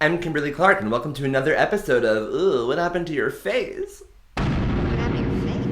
I'm Kimberly Clark, and welcome to another episode of Ooh, What Happened to Your Face? What happened to your face?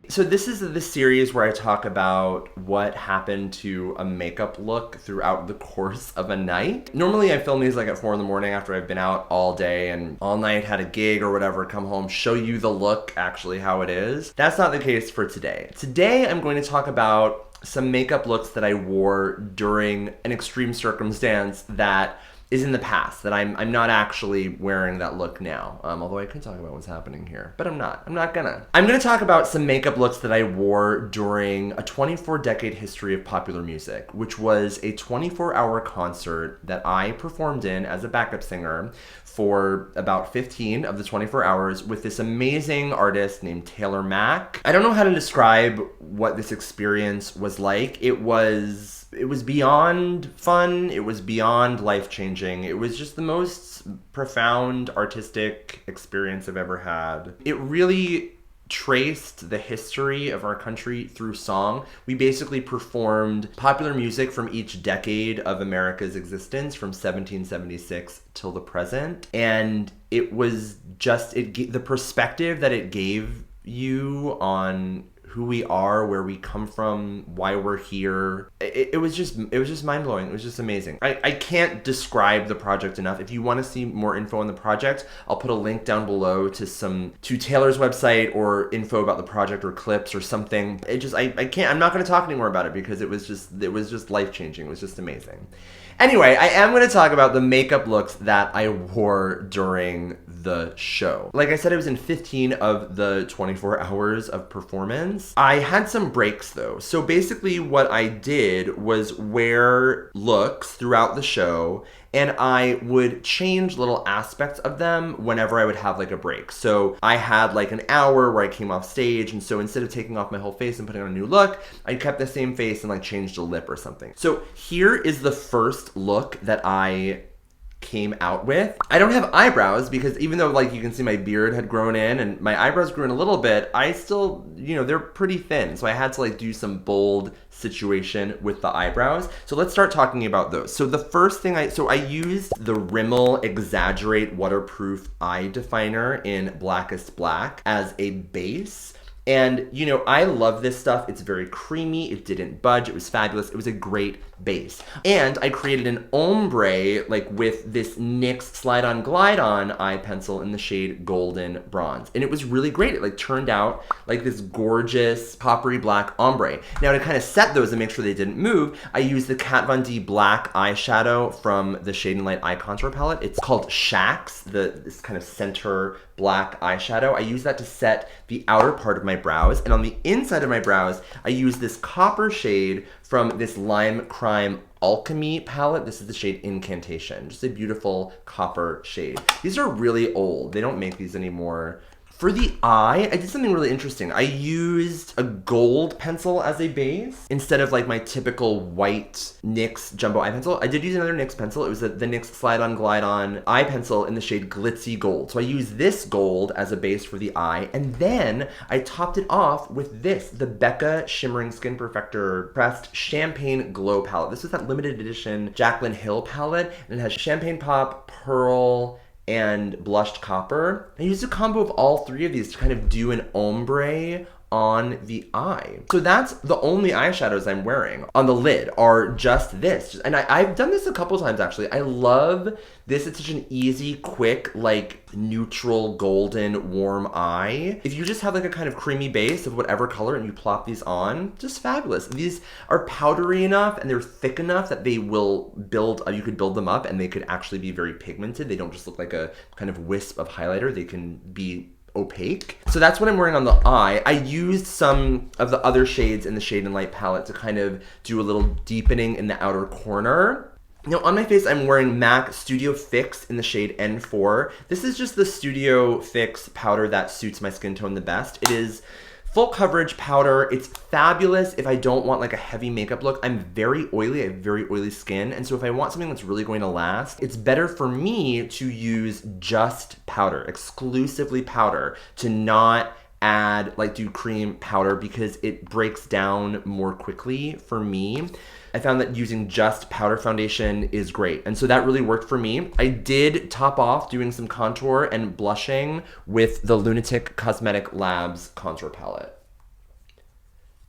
So this is the series where I talk about what happened to a makeup look throughout the course of a night. Normally I film these like at 4 in the morning after I've been out all day and all night, had a gig or whatever, come home, show you the look, actually how it is. That's not the case for today. Today I'm going to talk about some makeup looks that I wore during an extreme circumstance that is in the past, that I'm not actually wearing that look now. Although I could talk about what's happening here, but I'm not gonna. I'm gonna talk about some makeup looks that I wore during a 24-decade history of popular music, which was a 24-hour concert that I performed in as a backup singer for about 15 of the 24 hours with this amazing artist named Taylor Mac. I don't know how to describe what this experience was like. It was beyond fun. It was beyond life-changing. It was just the most profound artistic experience I've ever had. It really traced the history of our country through song. We basically performed popular music from each decade of America's existence from 1776 till the present. And it was just, the perspective that it gave you on who we are, where we come from, why we're here. It was just mind-blowing. It was just amazing. I can't describe the project enough. If you want to see more info on the project, I'll put a link down below to Taylor's website or info about the project or clips or something. I'm not going to talk anymore about it because it was just life-changing. It was just amazing. Anyway, I am going to talk about the makeup looks that I wore during the show. Like I said, I was in 15 of the 24 hours of performance. I had some breaks though. So basically what I did was wear looks throughout the show, and I would change little aspects of them whenever I would have like a break. So I had like an hour where I came off stage, and so instead of taking off my whole face and putting on a new look, I kept the same face and like changed a lip or something. So here is the first look that I came out with. I don't have eyebrows because even though like you can see my beard had grown in and my eyebrows grew in a little bit, I still, they're pretty thin. So I had to like do some bold situation with the eyebrows. So let's start talking about those. So the first thing I used the Rimmel Exaggerate waterproof eye definer in Blackest Black as a base. And, I love this stuff. It's very creamy. It didn't budge. It was fabulous. It was a great base. And I created an ombre, like with this NYX Slide On Glide On eye pencil in the shade Golden Bronze. And it was really great. It like turned out like this gorgeous coppery black ombre. Now to kind of set those and make sure they didn't move, I used the Kat Von D black eyeshadow from the Shade and Light Eye Contour palette. It's called Shacks, this kind of center black eyeshadow. I use that to set the outer part of my brows, and on the inside of my brows I use this copper shade from this Lime Crime Alchemy palette. This is the shade Incantation, just a beautiful copper shade. These are really old. They don't make these anymore. For the eye, I did something really interesting. I used a gold pencil as a base instead of like my typical white NYX jumbo eye pencil. I did use another NYX pencil. It was the NYX Slide On Glide On eye pencil in the shade Glitzy Gold. So I used this gold as a base for the eye, and then I topped it off with the Becca Shimmering Skin Perfector Pressed Champagne Glow palette. This is that limited edition Jaclyn Hill palette, and it has Champagne Pop, Pearl, and Blushed Copper. I used a combo of all three of these to kind of do an ombre on the eye. So that's the only eyeshadows I'm wearing on the lid are just this. And I've done this a couple times actually. I love this. It's such an easy, quick, like neutral, golden, warm eye. If you just have like a kind of creamy base of whatever color and you plop these on, just fabulous. These are powdery enough and they're thick enough that they will build, you could build them up and they could actually be very pigmented. They don't just look like a kind of wisp of highlighter. They can be opaque. So that's what I'm wearing on the eye. I used some of the other shades in the Shade and Light palette to kind of do a little deepening in the outer corner. Now on my face, I'm wearing MAC Studio Fix in the shade N4. This is just the Studio Fix powder that suits my skin tone the best. It is full coverage powder. It's fabulous if I don't want like a heavy makeup look. I'm very oily, I have very oily skin. And so if I want something that's really going to last, it's better for me to use just powder, exclusively powder, to not do cream powder because it breaks down more quickly for me. I found that using just powder foundation is great. And so that really worked for me. I did top off doing some contour and blushing with the LunatiCK Cosmetic Labs contour palette.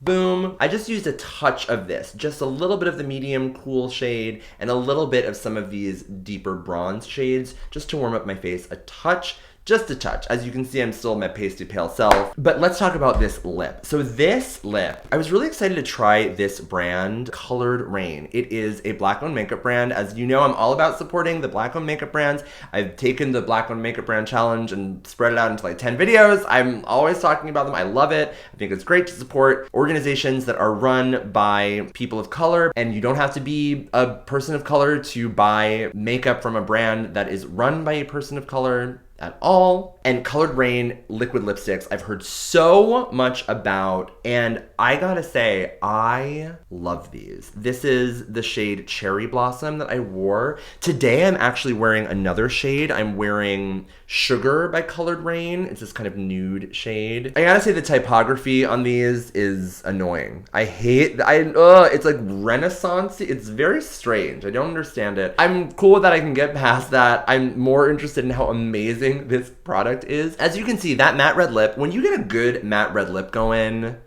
Boom. I just used a touch of this, just a little bit of the medium cool shade and a little bit of some of these deeper bronze shades just to warm up my face a touch. Just a touch. As you can see, I'm still my pasty pale self. But let's talk about this lip. So this lip, I was really excited to try this brand, Colored Raine. It is a Black-owned makeup brand. As you know, I'm all about supporting the Black-owned makeup brands. I've taken the Black-owned makeup brand challenge and spread it out into like 10 videos. I'm always talking about them. I love it. I think it's great to support organizations that are run by people of color. And you don't have to be a person of color to buy makeup from a brand that is run by a person of color at all. And Colored Raine liquid lipsticks I've heard so much about, and I gotta say, I love these. This is the shade Cherry Blossom that I wore. Today I'm actually wearing another shade. I'm wearing Sugar by Colored Raine. It's this kind of nude shade. I gotta say the typography on these is annoying. I hate, it's like Renaissance. It's very strange. I don't understand it. I'm cool that I can get past that. I'm more interested in how amazing this product is. As you can see, that matte red lip, when you get a good matte red lip going,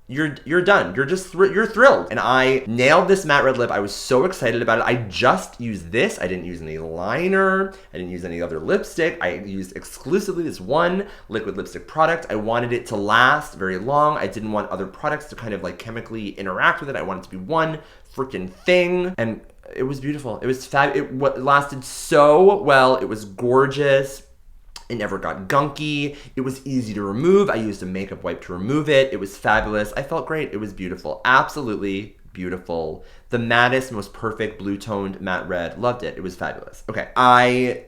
you're done. You're thrilled. And I nailed this matte red lip. I was so excited about it. I just used this. I didn't use any liner. I didn't use any other lipstick. I used exclusively this one liquid lipstick product. I wanted it to last very long. I didn't want other products to kind of like chemically interact with it. I wanted it to be one freaking thing. And it was beautiful. It was it lasted so well. It was gorgeous. It never got gunky. It was easy to remove. I used a makeup wipe to remove it. It was fabulous. I felt great. It was beautiful. Absolutely beautiful. The mattest, most perfect blue-toned matte red. Loved it. It was fabulous. Okay. I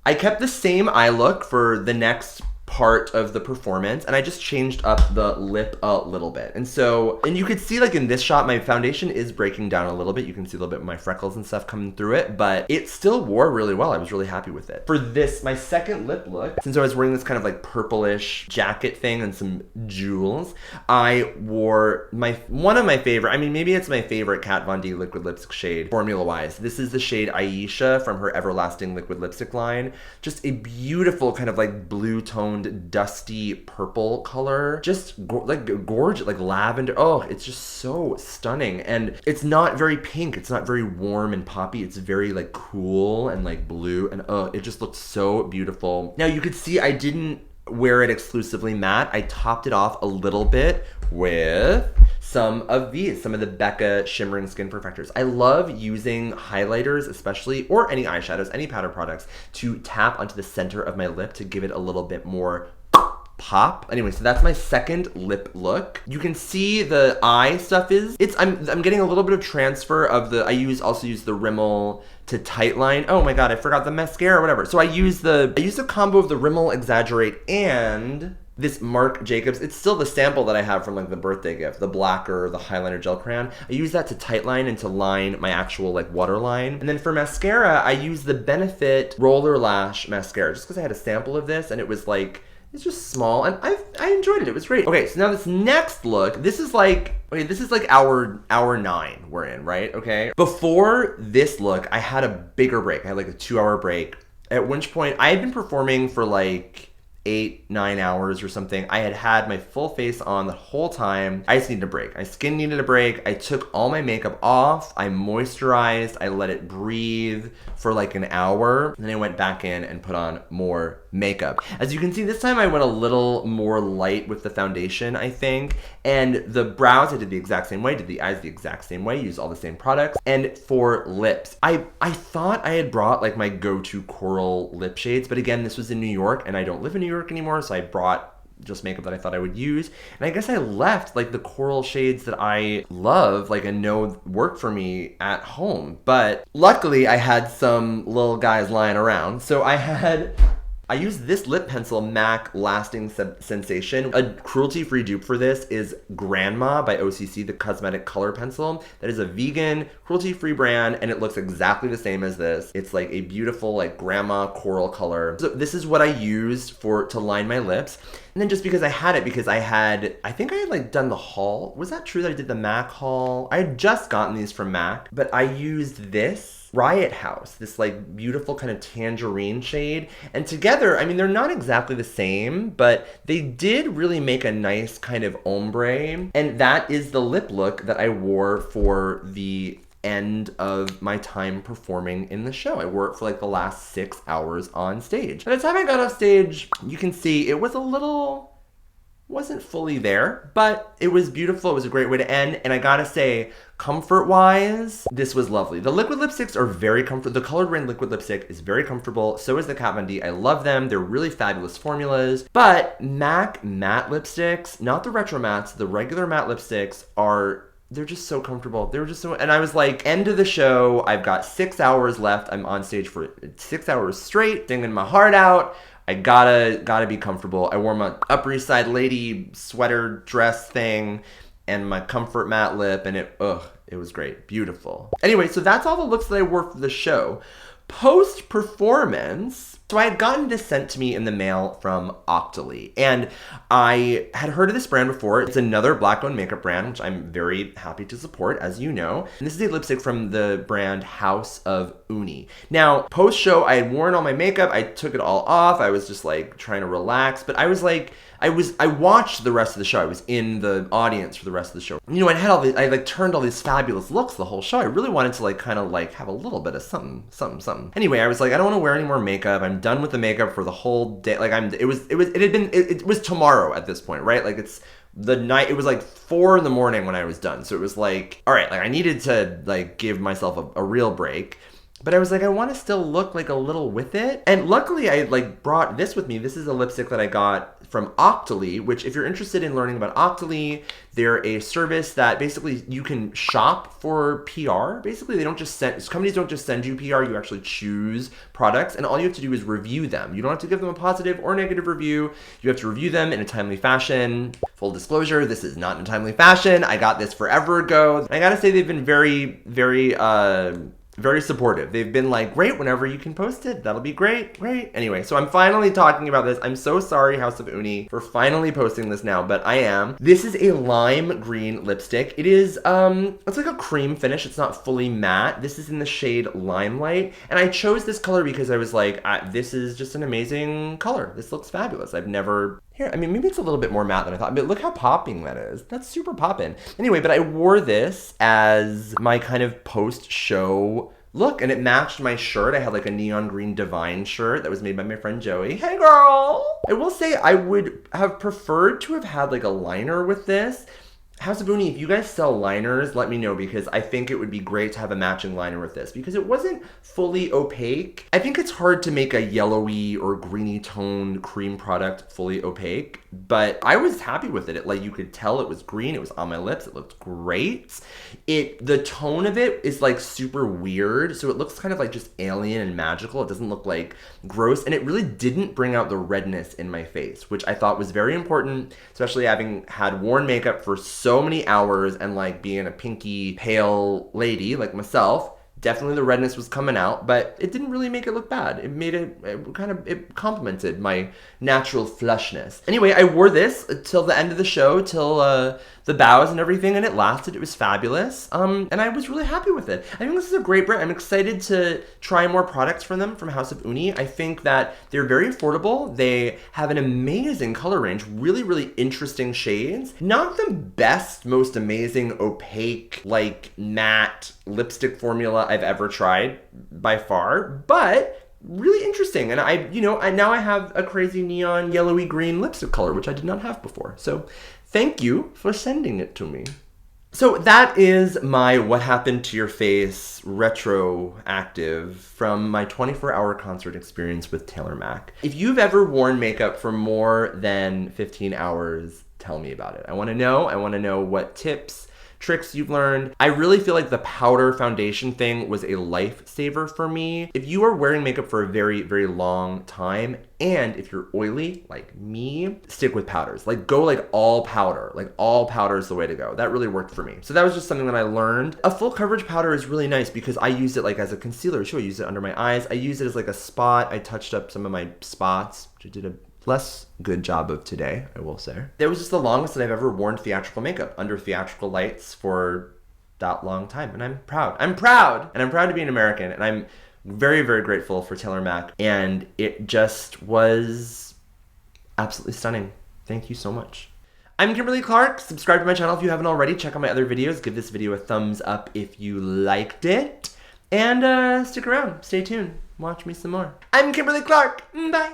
kept the same eye look for the next part of the performance, and I just changed up the lip a little bit. And you could see like in this shot, my foundation is breaking down a little bit. You can see a little bit of my freckles and stuff coming through it, but it still wore really well. I was really happy with it. For this, my second lip look, since I was wearing this kind of like purplish jacket thing and some jewels, I wore one of my favorite, I mean, maybe it's my favorite Kat Von D liquid lipstick shade, formula-wise. This is the shade Ayesha from her Everlasting liquid lipstick line. Just a beautiful kind of like blue-toned dusty purple color, just gorgeous, like lavender. Oh, it's just so stunning. And it's not very pink, it's not very warm and poppy, it's very like cool and like blue, and it just looks so beautiful. Now you could see I didn't wear it exclusively matte. I topped it off a little bit with some of the Becca Shimmering Skin Perfectors. I love using highlighters especially, or any eyeshadows, any powder products, to tap onto the center of my lip to give it a little bit more pop. Anyway, so that's my second lip look. You can see the eye stuff I'm getting a little bit of transfer of the, I also use the Rimmel to Tightline. Oh my god, I forgot the mascara or whatever. So I use a combo of the Rimmel Exaggerate and this Marc Jacobs. It's still the sample that I have from like the birthday gift, the Blacquer, the Highliner gel crayon. I use that to tightline and to line my actual like waterline. And then for mascara, I use the Benefit Roller Lash mascara just because I had a sample of this and it was like, it's just small, and I enjoyed it. It was great. Okay, so now this next look, this is like hour 9 we're in, right? Okay. Before this look, I had a bigger break. I had like a 2-hour break, at which point I had been performing for like 8-9 hours or something. I had my full face on the whole time. I just needed a break. My skin needed a break. I took all my makeup off. I moisturized. I let it breathe for like an hour. And then I went back in and put on more makeup. As you can see, this time I went a little more light with the foundation, I think. And the brows, I did the exact same way. Did the eyes the exact same way. Used all the same products. And for lips, I thought I had brought like my go-to coral lip shades. But again, this was in New York and I don't live in New York anymore. So I brought just makeup that I thought I would use. And I guess I left like the coral shades that I love, like, and know work for me at home. But luckily I had some little guys lying around. So I I use this lip pencil, MAC Lasting Sensation. A cruelty-free dupe for this is Grandma by OCC, the Cosmetic color pencil. That is a vegan, cruelty-free brand, and it looks exactly the same as this. It's like a beautiful, like grandma coral color. So this is what I used to line my lips. And then just because I had it, because I think I had like done the haul. Was that true that I did the MAC haul? I had just gotten these from MAC, but I used this Riot House, this like beautiful kind of tangerine shade. And together, I mean, they're not exactly the same, but they did really make a nice kind of ombre. And that is the lip look that I wore for the end of my time performing in the show. I wore it for like the last 6 hours on stage. By the time I got off stage, you can see it was wasn't fully there, but it was beautiful. It was a great way to end. And I gotta say, comfort-wise, this was lovely. The liquid lipsticks are very comfortable. The Colored Raine liquid lipstick is very comfortable. So is the Kat Von D. I love them. They're really fabulous formulas. But MAC matte lipsticks, not the retro mattes, the regular matte lipsticks they're just so comfortable. They were just so, and I was like, end of the show. I've got 6 hours left. I'm on stage for 6 hours straight, singing my heart out. I gotta be comfortable. I wore my Upper East Side lady sweater dress thing and my comfort matte lip, and it was great. Beautiful. Anyway, so that's all the looks that I wore for the show. Post-performance, so I had gotten this sent to me in the mail from Octoly, and I had heard of this brand before. It's another Black-owned makeup brand, which I'm very happy to support, as you know. And this is a lipstick from the brand House of Uni. Now, post-show, I had worn all my makeup. I took it all off. I was just like trying to relax, but I was like, I watched the rest of the show. I was in the audience for the rest of the show. You know, I like turned all these fabulous looks the whole show. I really wanted to like kind of like have a little bit of something. Anyway, I was like, I don't want to wear any more makeup. I'm done with the makeup for the whole day. Like it was tomorrow at this point, right? Like it's the night, it was like 4 a.m. when I was done. So it was like, all right, like I needed to like give myself a real break. But I was like, I want to still look like a little with it. And luckily I like brought this with me. This is a lipstick that I got from Octoly, which if you're interested in learning about Octoly, they're a service that basically you can shop for PR. Basically, companies don't just send you PR, you actually choose products, and all you have to do is review them. You don't have to give them a positive or negative review. You have to review them in a timely fashion. Full disclosure, this is not in a timely fashion. I got this forever ago. I gotta say they've been very, very supportive. They've been like, great, whenever you can post it, that'll be great. Anyway, so I'm finally talking about this. I'm so sorry, House of Uni, for finally posting this now, but I am. This is a lime green lipstick. It is, it's like a cream finish. It's not fully matte. This is in the shade Limelight, and I chose this color because I was like, this is just an amazing color. This looks fabulous. I've never... Here, I mean, maybe it's a little bit more matte than I thought, but look how popping that is. That's super poppin'. Anyway, but I wore this as my kind of post-show look, and it matched my shirt. I had like a neon green Divine shirt that was made by my friend Joey. Hey, girl! I will say I would have preferred to have had like a liner with this. House of Uni, if you guys sell liners, let me know, because I think it would be great to have a matching liner with this because it wasn't fully opaque. I think it's hard to make a yellowy or greeny toned cream product fully opaque, but I was happy with it. Like you could tell it was green, it was on my lips, it looked great. The tone of it is like super weird, so it looks kind of like just alien and magical. It doesn't look like gross, and it really didn't bring out the redness in my face, which I thought was very important, especially having had worn makeup for so many hours and like being a pinky pale lady like myself. Definitely the redness was coming out, but it didn't really make it look bad. It complemented my natural flushness. Anyway, I wore this till the end of the show, till the bows and everything, and it lasted. It was fabulous. And I was really happy with it. I think this is a great brand. I'm excited to try more products from them, from House of Uni. I think that they're very affordable. They have an amazing color range, really, really interesting shades. Not the best, most amazing, opaque, like matte lipstick formula I've ever tried by far, but really interesting. And now I have a crazy neon yellowy green lipstick color, which I did not have before. So thank you for sending it to me. So that is my What Happened to Your Face retroactive from my 24-hour concert experience with Taylor Mac. If you've ever worn makeup for more than 15 hours, tell me about it. I want to know what tips, tricks you've learned. I really feel like the powder foundation thing was a lifesaver for me. If you are wearing makeup for a very, very long time, and if you're oily like me, stick with powders. Like go like all powder. Like all powder is the way to go. That really worked for me. So that was just something that I learned. A full coverage powder is really nice because I use it like as a concealer too. I use it under my eyes. I use it as like a spot. I touched up some of my spots, which I did a less good job of today, I will say. That was just the longest that I've ever worn theatrical makeup under theatrical lights for that long time. And I'm proud. I'm proud! And I'm proud to be an American. And I'm very, very grateful for Taylor Mac. And it just was absolutely stunning. Thank you so much. I'm Kimberly Clark. Subscribe to my channel if you haven't already. Check out my other videos. Give this video a thumbs up if you liked it. And stick around. Stay tuned. Watch me some more. I'm Kimberly Clark. Bye.